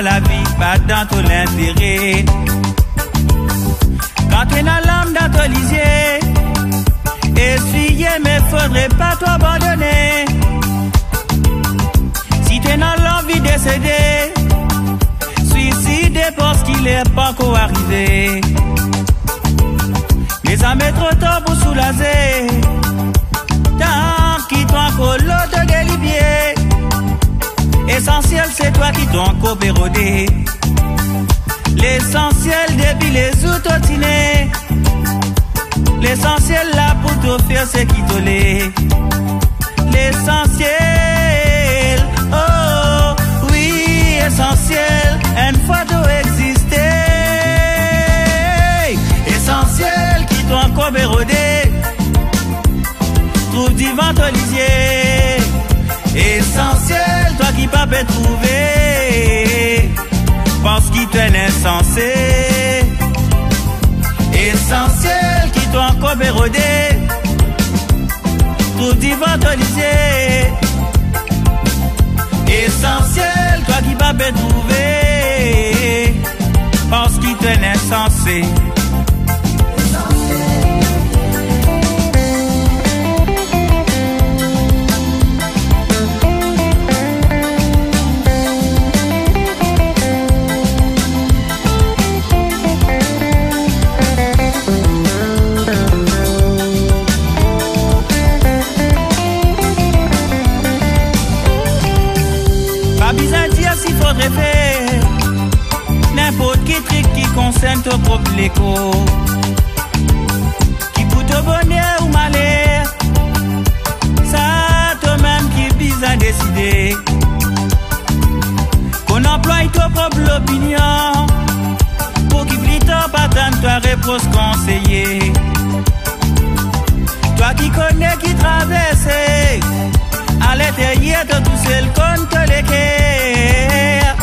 comprends la vie, pas dans tout l'intérêt. Quand tu es dans l'âme dans ton lisier, essuyer, mais faudrait pas t'abandonner. Si tu es dans l'envie de céder, suicider parce qu'il est pas encore arrivé. Mais ça met trop tard pour soulager. Tant qu'il t'en encore l'autre délibier. Essentiel, c'est toi qui t'en encore pérodé. L'essentiel depuis les autotinés. L'essentiel là pour te faire c'est qui te l'est. L'essentiel, oh oui, essentiel, une fois d'eau exister. Essentiel qui t'ont encore érodé. Trouve du vent au lisier. Essentiel, toi qui pas peut trouver. Parce qu'il t'est insensé. Essentiel qui t'ont encore érodé. Tout divantoliser. Essentiel, toi qui vas me trouver. Parce qu'il t'est insensé. N'importe qui truc qui concerne ton propre écho, qui pour te bonheur ou malheur, ça toi-même qui vise à décider. Qu'on emploie ton propre opinion pour qu'il plie ton pattern, toi réponse conseillée. Toi qui connais, qui traverse à l'intérieur de tout seul compte les cœurs.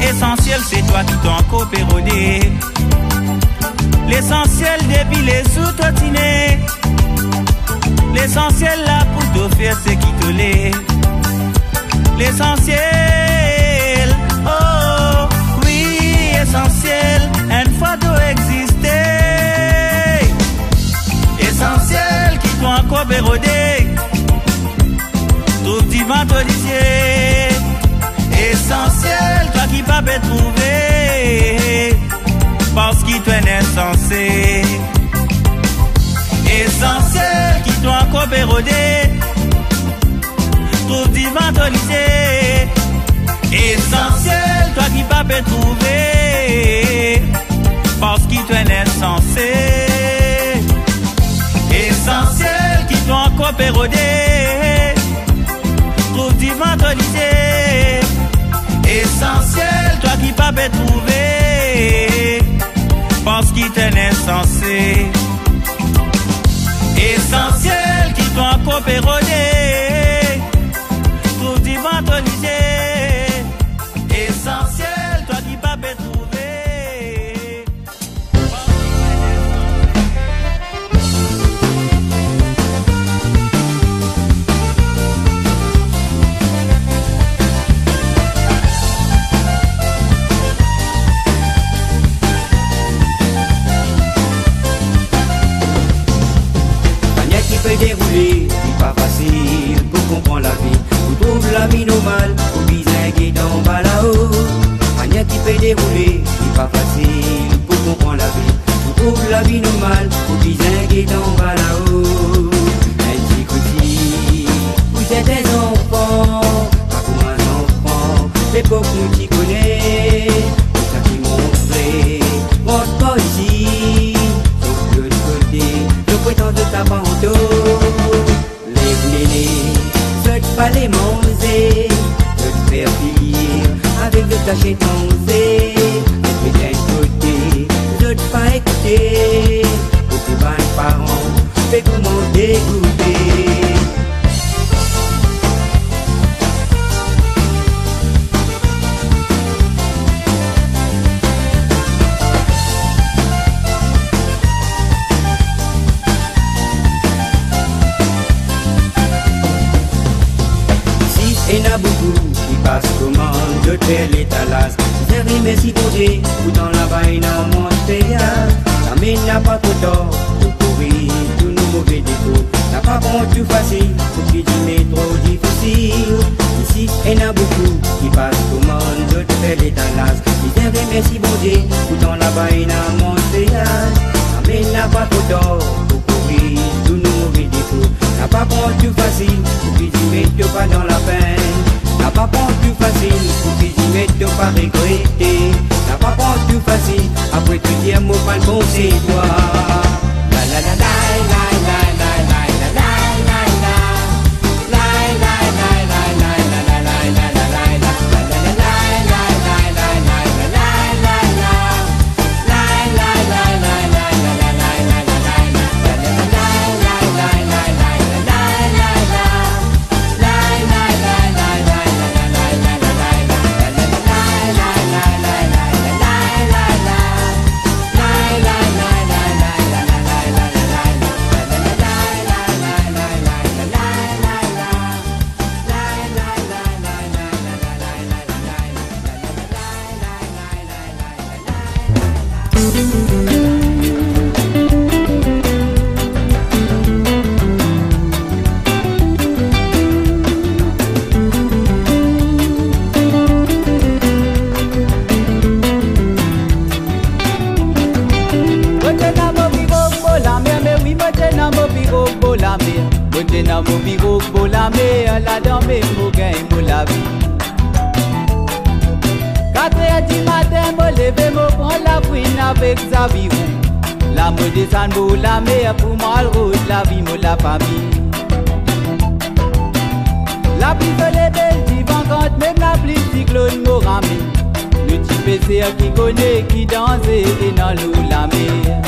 Essentiel, c'est toi qui t'en copérodé. L'essentiel depuis les autotinés. L'essentiel là pour te faire ce qui te l'est. L'essentiel, oh oui, essentiel, une fois d'eau exister. Essentiel qui t'ont encore érodé. Tout divin policier. Essentiel, toi qui vas me trouver. Parce qu'il t'est insensé. Essentiel qui t'ont encore érodé. Tout divin policier. Essentiel, toi qui vas me trouver. Parce qu'il t'est insensé. Essentiel qui t'ont encore érodé. Tout divin policier. Essentiel, toi qui pas me trouver. Parce qu'il t'est insensé. Essentiel qui t'ont encore érodé. Tout divantoliser. Essentiel, toi qui pas me trouver. Dérouler, c'est pas facile pour comprendre la vie. On trouve la vie normale, pour bisinguer d'en bas là-haut. Rien qui peut dérouler, c'est pas facile pour comprendre la vie. On trouve la vie normale, pour bisinguer d'en bas là-haut. Un petit côté, vous êtes des enfants, pas comme un enfant. L'époque nous t'y connaît, pour ça qui montrer. Montre pas ici, sauf de l'autre côté, je prétends de ta bandeau. Pas les manger, de te faire vivre avec de tâcher danser. Mais d'un côté, de te pas écouter. Beaucoup de parents, fait comment dégoûter. Il y en a beaucoup qui passent commande de tel étalage. Misère et merci pour Dieu, pourtant là-bas il n'a mon pays. La main n'a pas trop tort, pour courir tous nos mauvais défauts. N'a pas bon tout facile, pour qui dit mais trop difficile. Ici, il y en a beaucoup qui passent commande de faire l'étalage. Misère et merci pour Dieu, pourtant là-bas il n'a mon pays. La main n'a pas trop tort, pour courir tous nos mauvais défauts. N'a pas bon tout facile, pour qui dit mais t'es pas dans la peine. N'a pas bon tout facile, pour qui dit mais t'es pas regretter. N'a pas bon tout facile, après tu dis un mot pas bon c'est toi. La la la la la la la la la la la la la la la la la la Dans mon bureau pour la mer, là dans mes mots gagne pour la vie. 4h du matin, me lever, me prendre la fouine avec Zaviron. La me descend pour la mer, pour moi le route, la vie, me la famille. La pluie se lève, j'y vente, même la pluie cyclone me ramène. Le petit PC qui connaît, qui danse et dans l'eau la mer.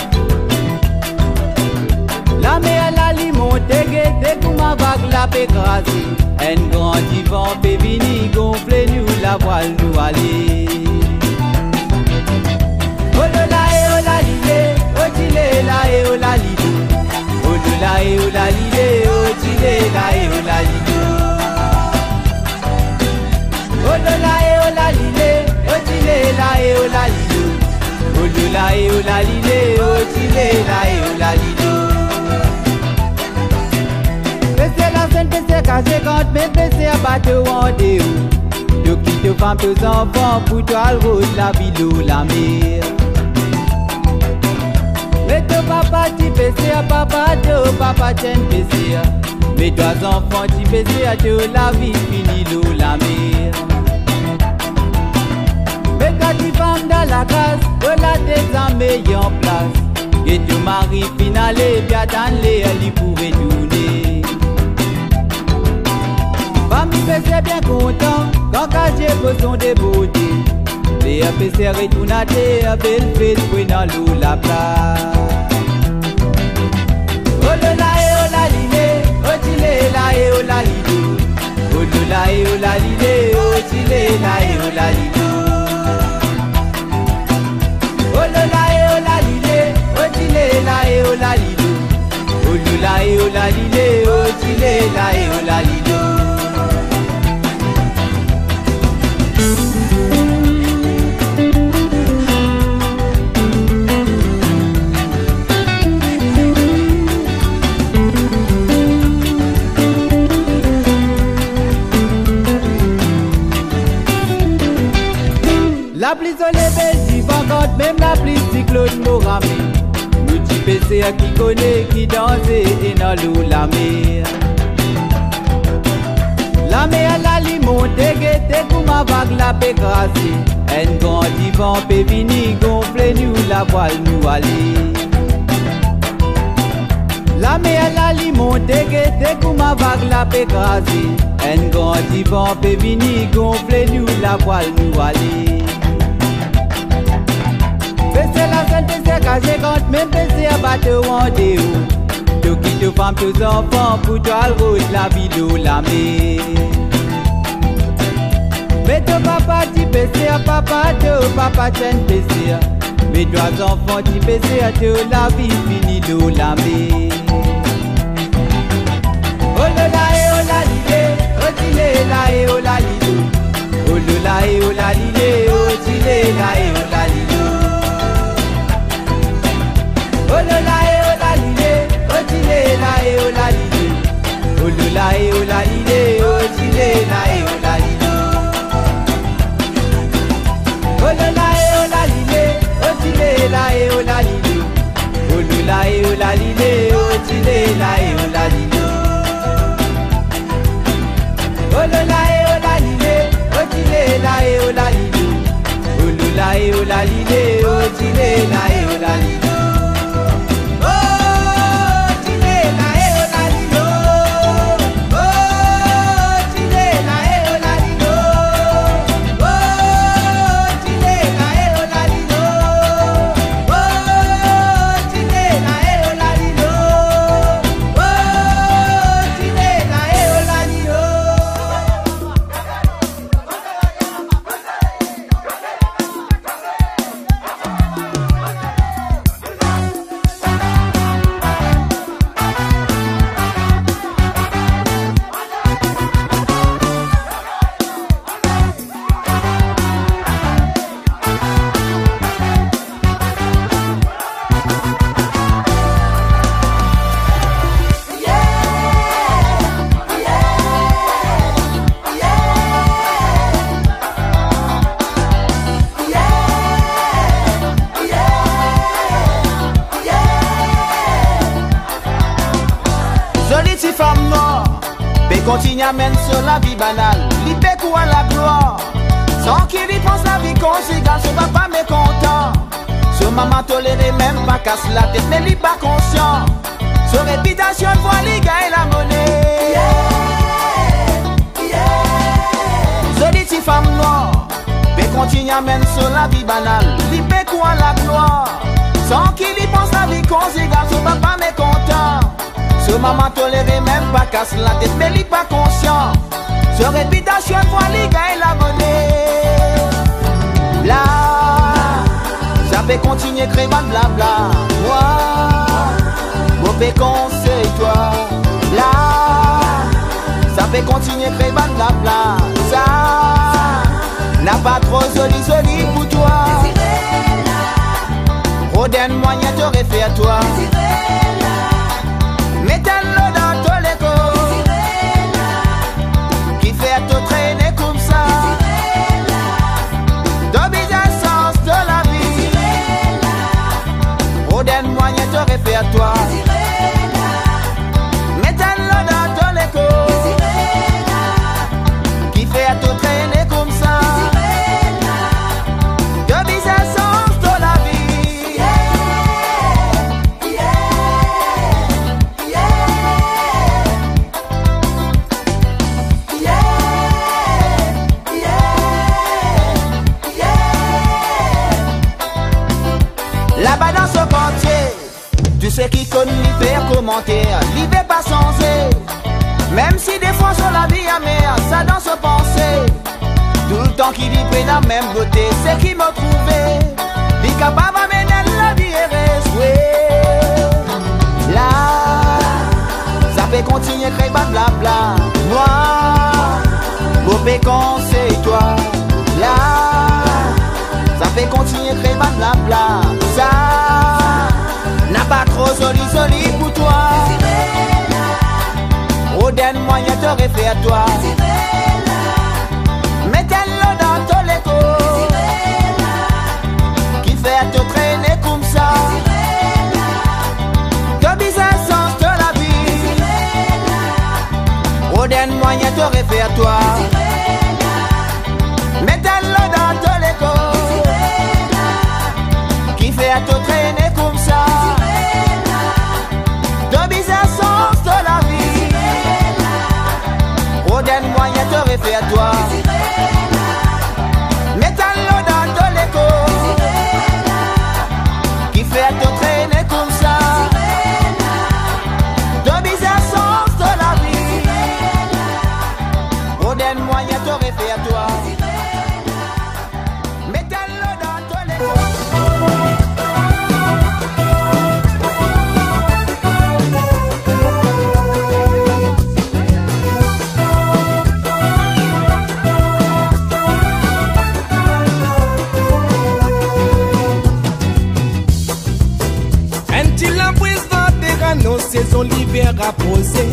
La mer la limon déguette comme ma vague la peut écraser. Un grand divan peut venir gonfler nous la voile nous aller. Oh la et oh la lilé, oh chile la et oh la lilé. Oh la et oh la lilé, oh chile la et oh la lilé. Oh la et oh la lilé, oh chile la et oh la lilé. Oh la et oh la lilé, oh chile la et oh la lilé. C'est la scène, c'est caché quand mes PC à battre en déo. De quitter femme, tes enfants, pour toi le rose, la ville ou la mer. Mais ton papa, tu PC à papa, ton papa, tiens PC. Mais toi enfants, tu PC à toi, la vie finie l'eau, la mer. Mais quand tu femme dans la case, de la désamée en place. Et ton mari finalé, bien dans les elle pouvait tourner. Famille PC bien content quand j'ai besoin de beauté. Les PC retournent à terre, belle fête pour dans l'eau la place. Oh la et oh la lilé, oh chile la et oh la lilé. Oh la et oh la lilé, oh chile la et oh la lilé. Oh la et oh la lilé, oh chile la et oh la lilé. Oh la et oh la lilé, oh chile la et oh la lilé. La pluie se lève, j'y vente, même la pluie cyclone me ramène. Le petit PC qui connaît, qui danse et dans l'eau la mer. La mer la limon déguette comme ma vague la peut écraser. Un grand divan peut venir gonfler nous la voile nous aller. La mer la limon déguette comme ma vague la peut écraser. Un grand divan peut venir gonfler nous la voile nous aller. C'est la scène, c'est caché quand même PC à battre en déo. De quitter femme, tes enfants, pour toi le rose, la ville ou la mer. Mais ton papa, tu PC à papa, ton papa, tiens PC. Mais toi enfants, tu PC à toi, la vie finie l'eau la mer. Oh la et oh la lilé, oh chile la et oh la lilé. Oh la et oh la lilé, oh tile la e o la lilo. Oh la e o la lile, o tile la e o la lile. Oh la e o la lile, o tile la e o la lilo. Oh la e o la lile, o tile la e o la lilo. Oh la e o la lile, o tile la e o la lilo. Oh la e o la lile, o tile la e o la lilo. Oh la e o la lile, o tile la e o la lilo. Continue à mener sur la vie banale, l'idée quoi la gloire. Sans qu'il y pense la vie conjugale, ce papa mécontent. Ce maman toléré même pas casse la tête, mais il pas conscient. Son réputation voit les gars et la monnaie. Jolie petite femme noire, mais continue à mener sur la vie banale, l'idée quoi la gloire. Sans qu'il y pense la vie conjugale, ce papa mécontent. Ce maman toléré même pas casse la tête, mais il pas conscient. Son réputation voit les gars et la monnaie. Là, ça peut continuer créer blabla. Moi, mauvais conseil toi. Là, ça peut continuer créer blabla. Ça n'a pas trop joli pour toi. Rodin moyen te réfère toi. Mettez-le dans ton écho qui fait te traîner comme ça. D'obéissance de la vie. Rodin moyen te réfère toi. Mettez-le dans ton écho qui fait te traîner comme ça. D'obéissance de la vie. Là-bas dans ce quartier, tu sais qui connaît l'hiver commentaire, l'hiver pas changé. Même si des fois sur la vie amère, ça dans ce pensée. Tout le temps qu'il y fait la même beauté, c'est qui m'a trouvé. Il est capable d'amener la vie et rester. Là, ça fait continuer créer blabla. Moi, mauvais conseil toi. Là, ça fait continuer créer blabla. Ça n'a pas trop joli pour toi. Rodin moyen te réfère toi. Mettez-le dans ton écho qui fait te traîner comme ça. De bizarre sens de la vie. Rodin moyen te réfère toi. Mettez-le dans ton écho qui fait te traîner comme ça. De bizarre sens de la vie. Rodin moyen te réfère toi. Mettez-le dans ton écho qui fait te traîner comme ça. De bizarre sens de la vie. Rodin moyen te réfère toi. Mettez-le dans ton écho. l'hiver à poser.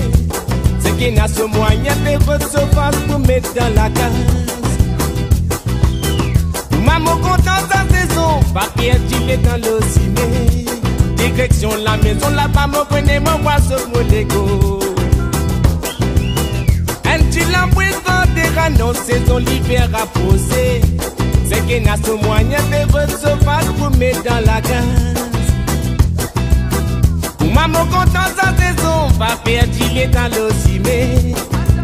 C'est qu'il n'a ce moyen de recevoir pour mettre dans la case. Maman content sa saison, papier il est dans le ciné. Direction la maison, là-bas, mon connaît mon oiseau, mon Lego. Un petit lambouille dans nos saisons l'hiver à poser. C'est qu'il n'a ce moyen de recevoir pour mettre dans la case. Maman content sa saison, papier il est dans le ciné.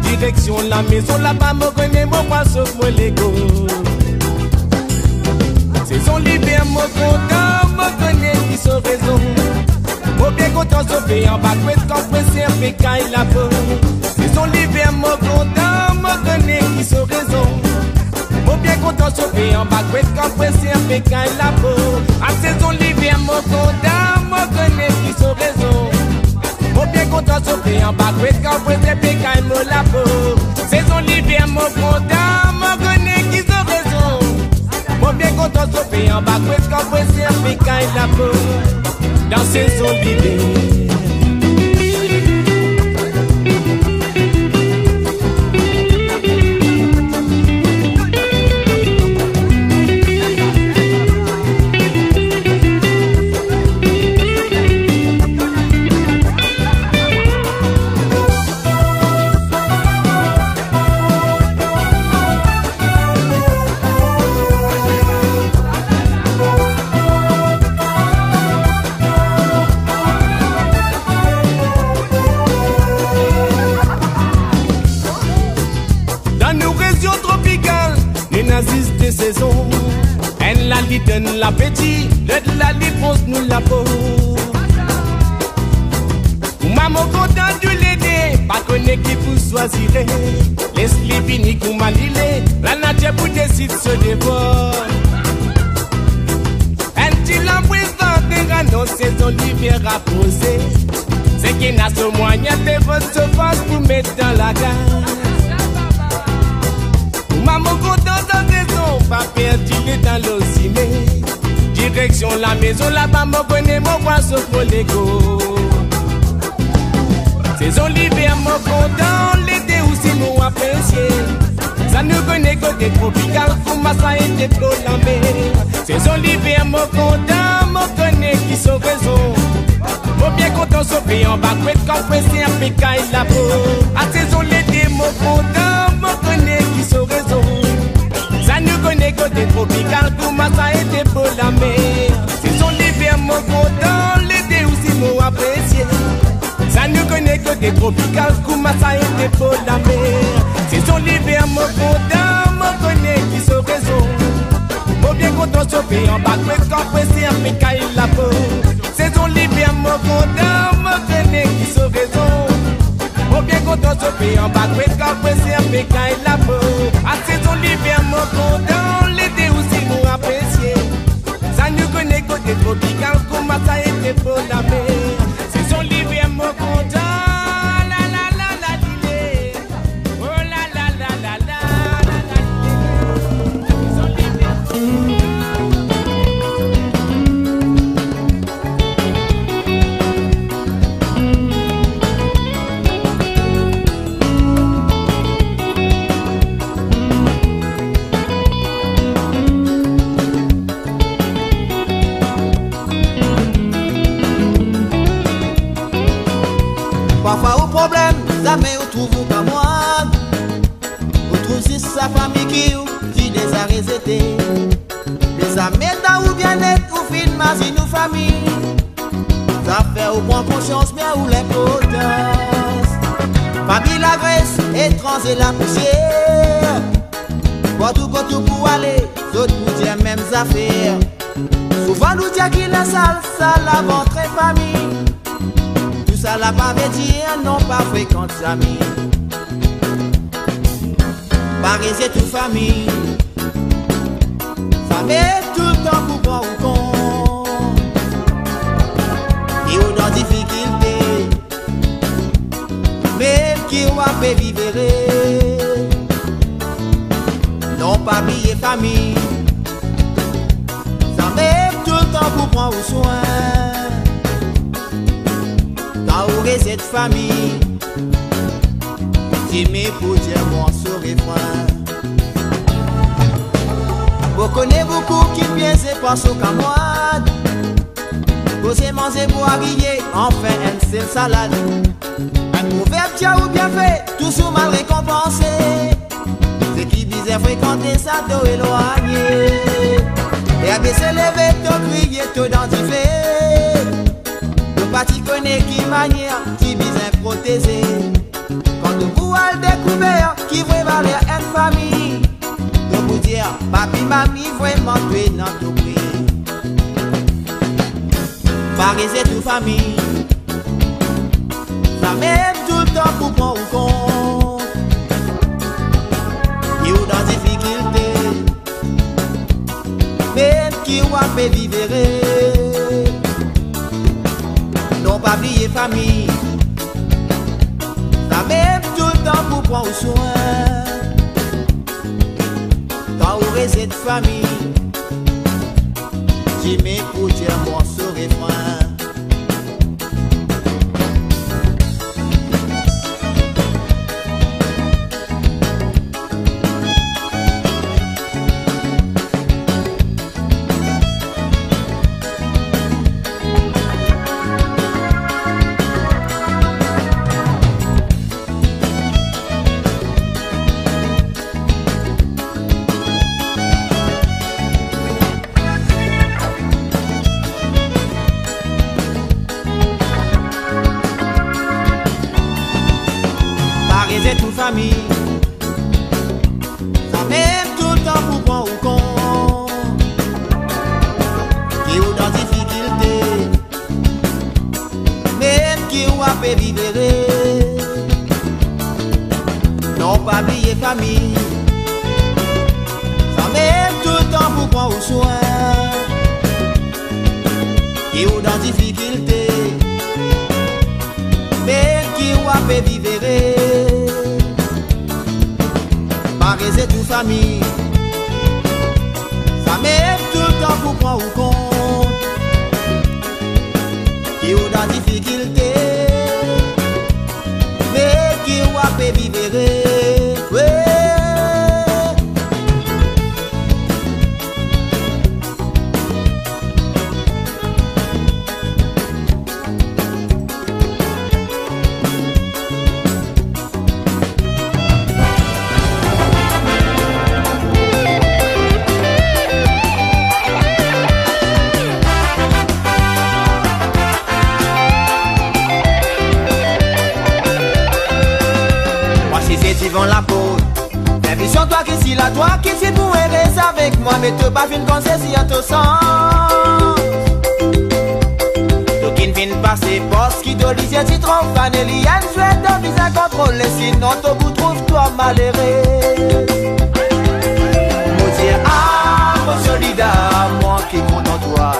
Direction la maison, là-bas, mon connaît mon oiseau, mon Lego. Saison l'hiver, mon content, mon connaît qui se raison. Mon bien content sauvé en bas, quand pressé un pécaille la peau. Saison l'hiver, mon content, mon connaît qui se raison. Mon bien content sauvé en bas, quand pressé un pécaille la peau. À saison l'hiver, mon content, mon connaît qui se raison. Mon bien content sauvé en bas, quand pressé un pécaille la peau. Saison l'hiver, mon content, mon connaît qui se raison. Mon bien content sauvé en bas, quand pressé un pécaille la peau. Dans saison d'hiver. Des saisons, elle la lit donne l'appétit, de la réponse nous la peau. Maman content du l'aider, pas connaît qui vous choisirez. Laisse-les venir pour m'allier, la nature vous décide se dévore. Un petit lambouille dans des ranos, saison l'hiver à poser. C'est qu'il n'a ce moyen de recevoir pour mettre dans la gare. Maman content dans saison, papier il est dans le ciné. Direction la maison, là-bas, mon connaît mon oiseau, mon Lego. Saison l'hiver, mon content, l'été aussi nous apprécier. Ça nous connaît côté tropical, pour ma ça été trop la mer. Saison l'hiver, mon content, mon connaît qui sont raison. Mon bien content sauvé en bas, quand pressé un pécaille la peau. À saison l'été, mon content, mon connaît qui sont raison. Ça nous connaît côté tropical, pour ma ça été pour la mer. Saison l'hiver, mon content, l'été aussi m'ont apprécié. Ça nous connaît côté tropical, pour ma ça été pour la mer. Saison l'hiver, mon content, mon connaît qui sont raison. Mon bien content sauvé en bas, quand pressé un pécaille la peau. Saison l'hiver, mon content, mon connaît qui sont raison. Mon bien content sauvé en bas, quand pressé un pécaille la peau. À saison l'hiver, mon content, l'été aussi nous apprécier. Ça nous connaît côté tropical, comment ça a été pour la mer. Saison l'hiver, mon content, la la la la l'idée. Oh la la la la la la la. Saison l'hiver. Parfois au problème, jamais on trouve pas moi. On trouve si sa famille qui ou qui des arrêtés. Les amis ou bien-être ou film si nous famille. Ça fait au point conscience mais ou l'importance. Famille la graisse, étranger la poussière. Partout pour aller, d'autres pour dire mêmes affaires. Souvent nous disons qu'il est sale, ça la ventre famille. Ça l'a pas veut dire non pas fréquente amis. Paris c'est toute famille. Ça met tout le temps pour prendre au compte. Et on dans difficulté. Mais qui va faire vivre. Non pas oublier famille. Ça met tout le temps pour prendre au soin. Taouré cette famille, Timé pour dire mon ce refrain. Vous connaissez beaucoup qui pièce pas au camoine. Vous avez mangé pour habiller, enfin un seul salade. Un mauvais tia ou bien fait, toujours mal récompensé. C'est qui bizarre fréquenter ça doit éloigner. Et à baisser les vêtements, crier tout dentifé. Le parti connaît qui manière, qui bizarre protégé. Quand vous allez découvrir qui veut valer une famille. De vous dire, papi, mamie, vraiment tuer dans tout prix. Pariser toute famille. Ça met tout le temps pour prendre au compte. Qui ou dans difficulté. Même qui ou a fait vivre. Non pas oublier famille. Ça met tout le temps pour prendre soin. Quand vous êtes cette famille. J'y mets pour dire mon ce refrain. C'est toute famille. Ça même tout le temps pour prendre au compte. Qui ou dans difficulté. Même qui ou a fait vivre. Non pas oublier famille. Ça même tout le temps pour prendre au soin. Qui ou dans difficulté. Même qui ou a fait vivre. Pariser toute famille. Ça met tout le temps pour prendre au compte. Qui ou dans difficulté. Mais qui ou a fait vivre. Vont la pause. Ambition toi qui si la toi qui si pour rester avec moi. Mais te pas fin conseil si à ton sens. Donc il vient passer boss qui te dit si tu trouves Fanelian. Souhaite de mise à contrôler. Sinon ton bout trouve toi malheureux. Mon Dieu, ah mon solidaire, moi qui compte en toi.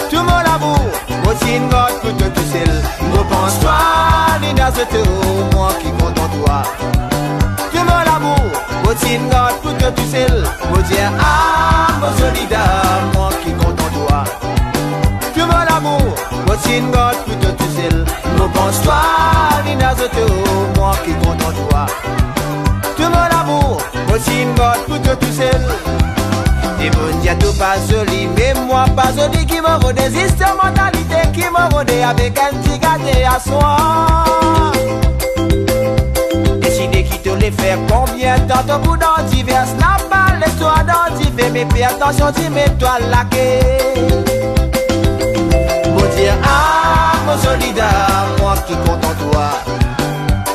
Tout mon amour, mon signe pour te tout seul. Repense-toi, Nina Zoto, moi qui compte en toi. Mon amour, Botine God pour que tu sais. Mon Dieu, ah, mon solidaire, moi qui compte en toi. Tout mon amour, Botine God pour que tu sais. Repense-toi, Nina Zoto, moi qui compte en toi. Tout mon amour, Botine God pour que tu sais. Et mon Dieu, tout pas joli, mais moi pas joli qui me rôde des mentalité qui me rôde avec un petit gâté à soi. Qui te les faire combien de temps ton bout dans divers n'a pas l'histoire dans divers. Mais fais attention, tu mets-toi laqué. Mon Dieu, ah, mon solidaire, moi qui compte en toi.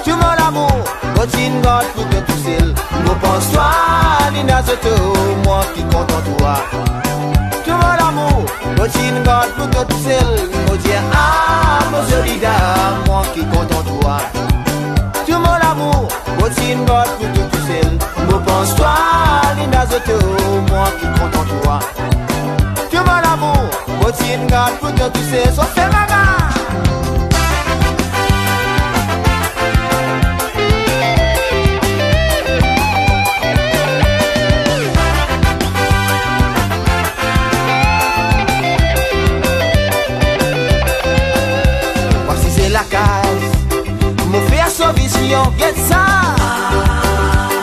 Tu mon amour, Botine God pour que tu sais. Repense-toi, Nina Zoto, moi qui compte en toi. Tu mon amour, Botine God pour que tu sais. Mon Dieu, ah, mon solidaire, moi qui compte en toi. Tu mon amour, Botine God pour que tu sais. Repense-toi, Nina Zoto, moi qui compte en toi. Tu mon amour, Botine God pour que tu sais. So fais ma main. vision, get ça.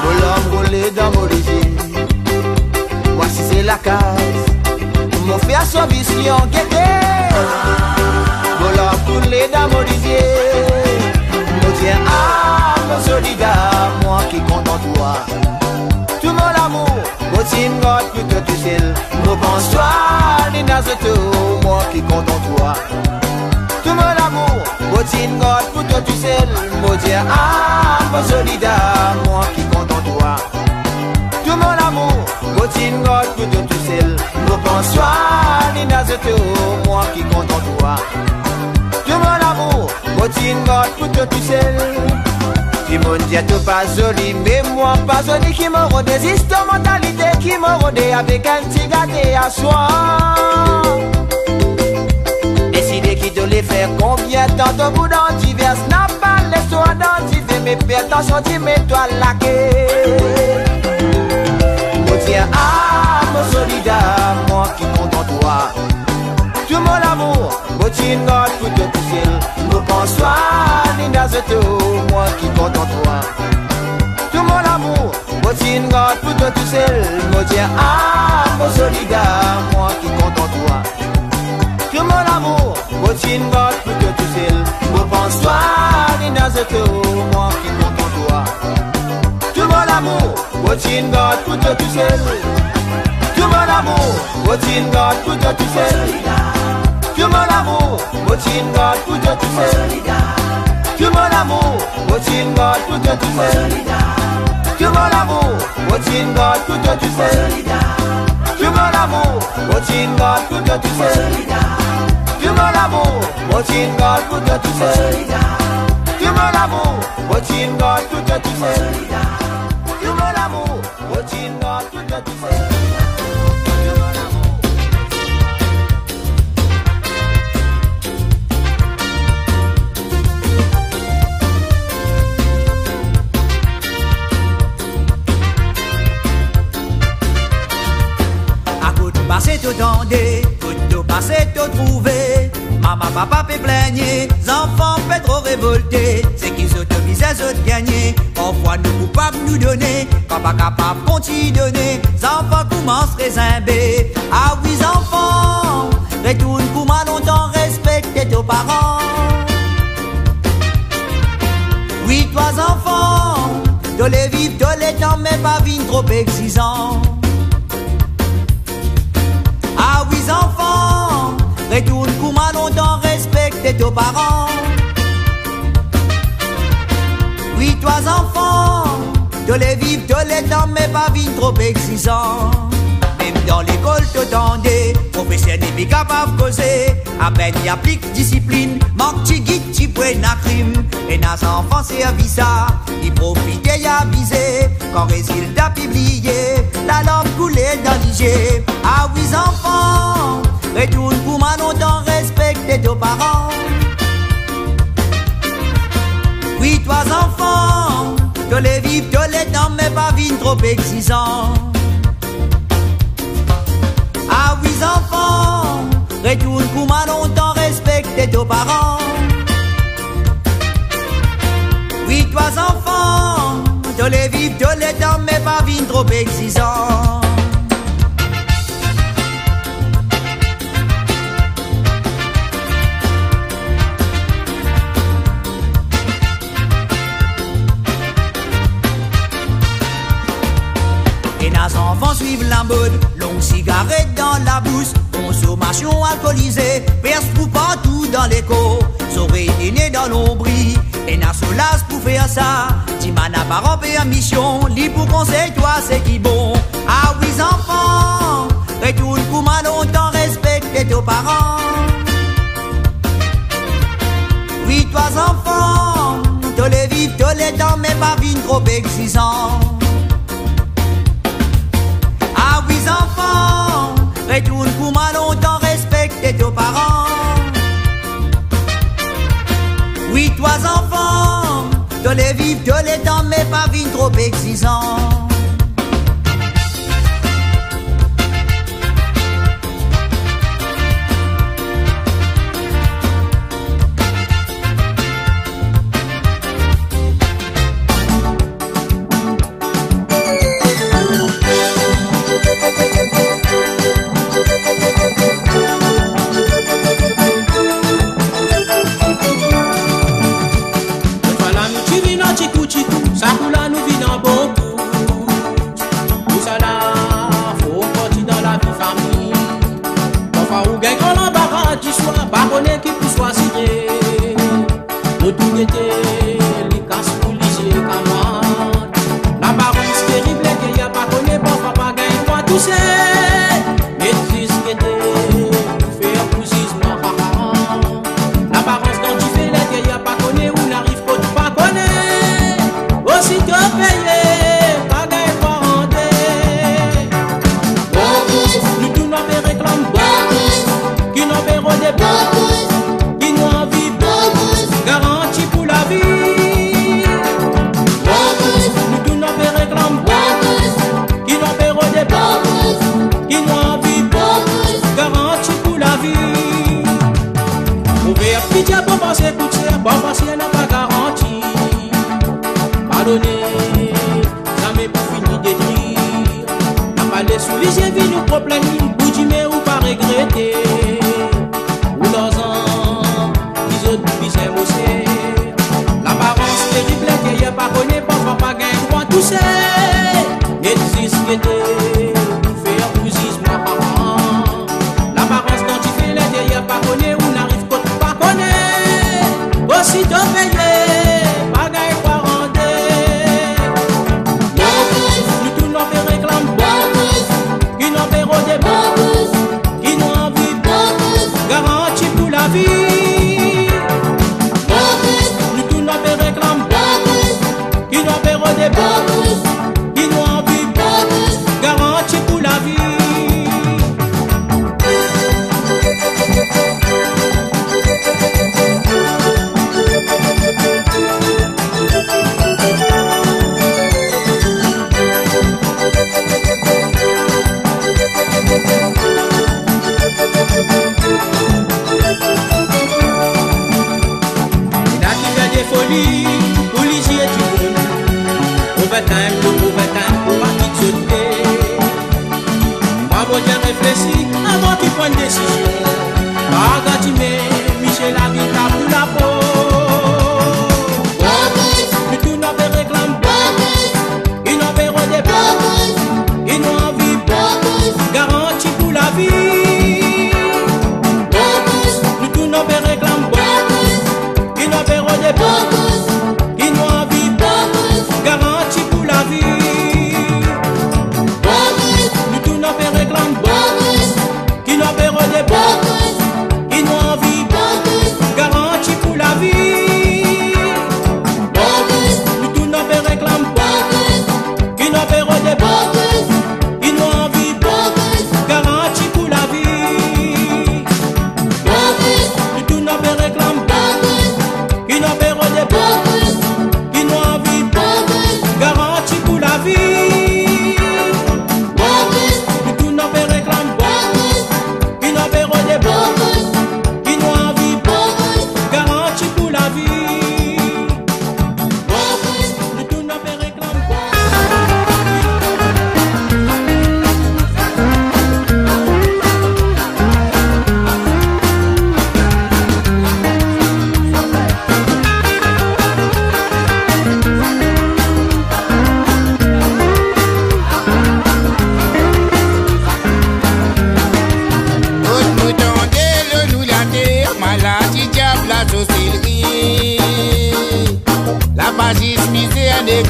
Mon l'homme roulé dans mon lisier. Moi si c'est la case, mon fait à son vision, get mon l'homme roulé dans mon lisier. Mon tiens à mon soldat, moi qui compte en toi. Tout mon amour, mon team God plus que tu sais. Mon bonsoir, les nazeto, moi qui compte en toi. Tout mon amour, mon team God plus que tu sais. Mon Dieu, mon soldat, moi qui compte en toi. Tout mon amour, mon team God plus que tu sais. Mon bonsoir, les nazeto, moi qui compte en toi. Tout mon amour, mon team God plus que tu sais. Qui m'ont dit tout pas joli, mais moi pas joli. Qui m'ont rodé, histoire mentalité. Qui m'ont rodé avec un petit gâté à soi. Décidé qui te les faire combien de temps. Au bout d'un divers, n'a pas l'histoire d'un divers. Mais fais attention, dis-moi-toi laqué. Mon tiens à mon soldat, moi qui compte en toi. Tout mon amour, mon tien God, tout de tout ciel. Mon bonsoir, les nazeto, moi qui compte en toi. Tout mon amour, mon tien God, tout de tout ciel. Mon tien à mon soldat, moi qui compte en toi. Tout mon amour, mon tien God, tout de tout ciel. Mon bonsoir, les nazeto, moi qui compte en toi. Tout mon amour, mon tien God, tout de tout ciel. Tout mon amour, mon tien God, tout de tout ciel. Tout mon amour, mon tien God, tout de tout ciel. Tout mon amour, mon tien God, tout de tout ciel. Tout mon amour, mon tien God, tout de tout ciel. Tout mon amour, mon tien God, tout de tout ciel. Tout mon amour, mon tien God, tout de tout ciel. Tout mon amour, mon tien God, tout de tout ciel. Tout mon amour, mon tien God, tout de tout ciel. Passé tout tendé, tout passé tout trouvé. Maman, papa peut plaigner, enfants fait trop révolter. C'est qu'ils s'automisaient de gagner. Parfois nous coupables nous donner, quand pas capable continuer donner. Enfants commencent à résimber. Ah oui, enfants, retourne pour moi longtemps respecter tes parents. Oui, toi enfants, de les vivre, de les temps, mais pas vivre trop exigeant. Ah oui, enfants, retourne pour moi longtemps, respecte tes parents. Oui, toi enfants, de les vivre, de les temps, mais pas vivre trop exigeant. Même dans l'école, t'attendais, professeur n'est plus capable de causer. À peine y applique discipline, manque tu guides, tu prennes un crime. Et nos enfants servi ça, ils profitent et abusent. Quand résultat publié, la lampe coulait dans l'IG. Ah oui, enfants, retourne pour moi longtemps, respecte tes parents. Oui, toi enfants, de les vivre, de les temps, mais pas vivre trop exigeant. Ah oui, enfants, retourne pour moi longtemps, respecte tes parents. Oui, toi enfants, de les vivre, de les temps, mais pas vivre trop exigeant. Et nos enfants suivent la mode, longue cigarette dans la bouche, consommation alcoolisée, perce pour partout dans l'écho, saurait été né dans l'ombri, et n'a solace pour faire ça, Timana par en mission, lit pour conseil, toi c'est qui bon. Ah oui enfants, retourne pour moi longtemps, respecte tes parents. Oui toi enfants, te les vivre, te les temps, mais pas vivre trop exigeant. Ah oui enfants, retourne pour moi longtemps, respecte tes parents. Oui toi enfants, de les vivre, de les temps, mais pas vivre trop exigeant. chikou chikou, ça coule à nous vit dans beaucoup. Tout ça là, faut partir dans la vie famille. Parfois ou gagne quand l'embarras du soir, pas connaître qui peut choisir. Nous tout était, les casses pour liger camarades. L'apparence terrible qu'il y a pas connaît, parfois pas gagne quoi tout c'est. Mais tu sais que t'es faire poussisme. L'apparence dont tu fais les qu'il y a pas connaît ou n'arrive pas tu pas connaît. Aussi te payer, pas gagne pas rendre. Nous tout nous réclame qui nous verront des bons, qui nous envie garantie pour la vie. Nous tout nous réclame qui nous verront des bons, qui nous envie garantie pour la vie. Ouvert pitié pour passer pour ça, pour passer n'a pas garantie. Pardonnez, jamais pour finir d'écrire. N'a pas les sous les yeux, vie nous problème, pour dire mais ou pas regretter. Ou dans un, les autres bisous aussi. L'apparence terrible qu'il y a pas connu, parfois pas gagne droit tout ça. Mais tu sais ce que t'es, faire bousisme. L'apparence dont tu fais là, qu'il y a pas connu, ou n'arrive pas connaître. Aussi te payer, pas gagne quoi rendre. Nous tout nous réclame qui nous verront des bons, qui nous envie garantie pour la vie. Nous tout nous réclame qui nous verront des bons, qui nous envie garantie pour la vie. Pour les yeux du monde, overtime, pour pas qu'il te sauter. Moi, bon, j'ai réfléchi avant qu'il prenne décision. Pas gâtimé, Michel a mis ta pour la peau. Mais tout n'a pas réclame, ils n'ont pas des bons, ils n'ont envie, garantie pour la vie. Mais tout n'a pas réclame, ils n'ont pas des bons.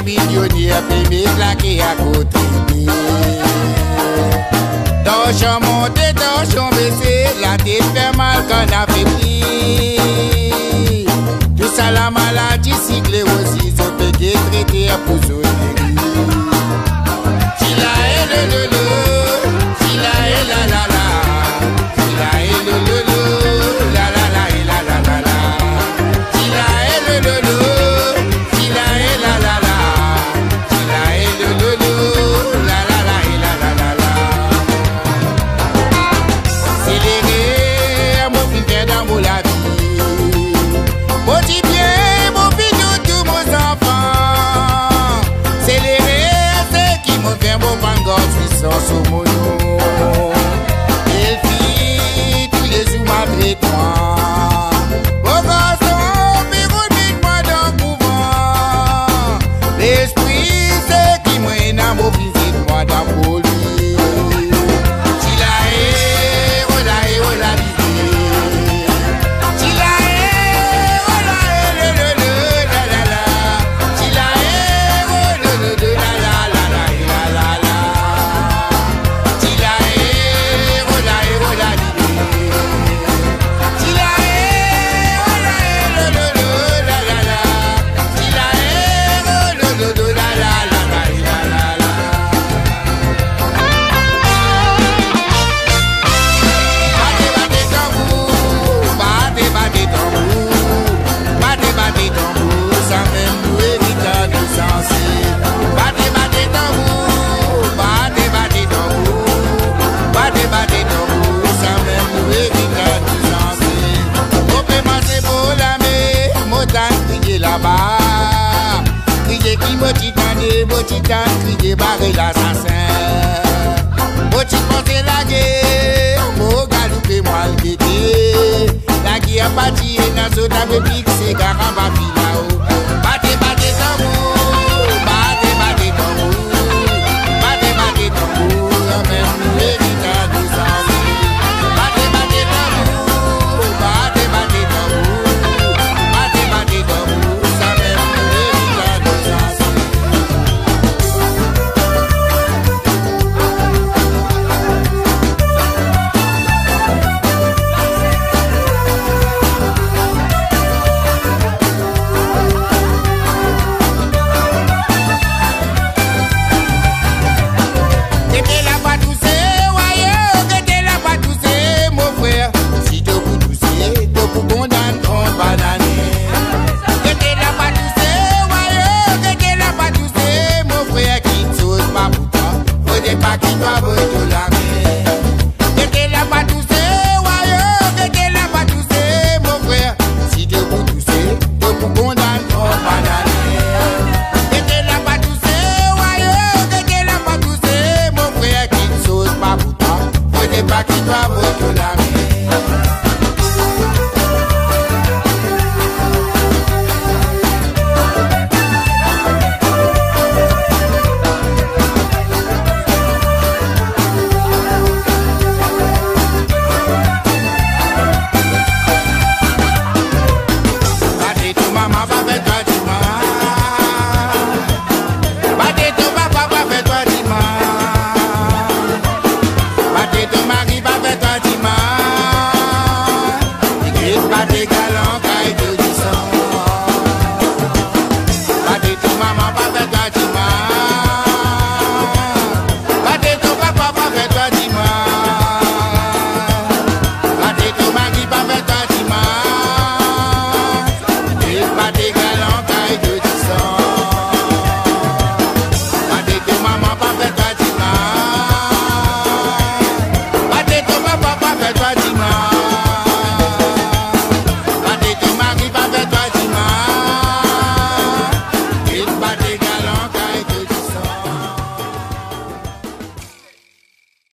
Millionnaire privé claqué à côté. Torchon monté, torchon baissé, la tête fait mal quand on a fait pris. Tout ça la maladie cyclée aussi, se peut traiter pour soigner. Si la est le si la est la la la, si la est le la la la et la la la la, si la est le si la est la la la. Dans la vie, bon, bien, bon, tout, tout, mon sang. titan crier barrer l'assassin. Faut-il penser la guerre, mon galoupe moi le guetter. La guerre partie dans zone avec c'est Garabafila.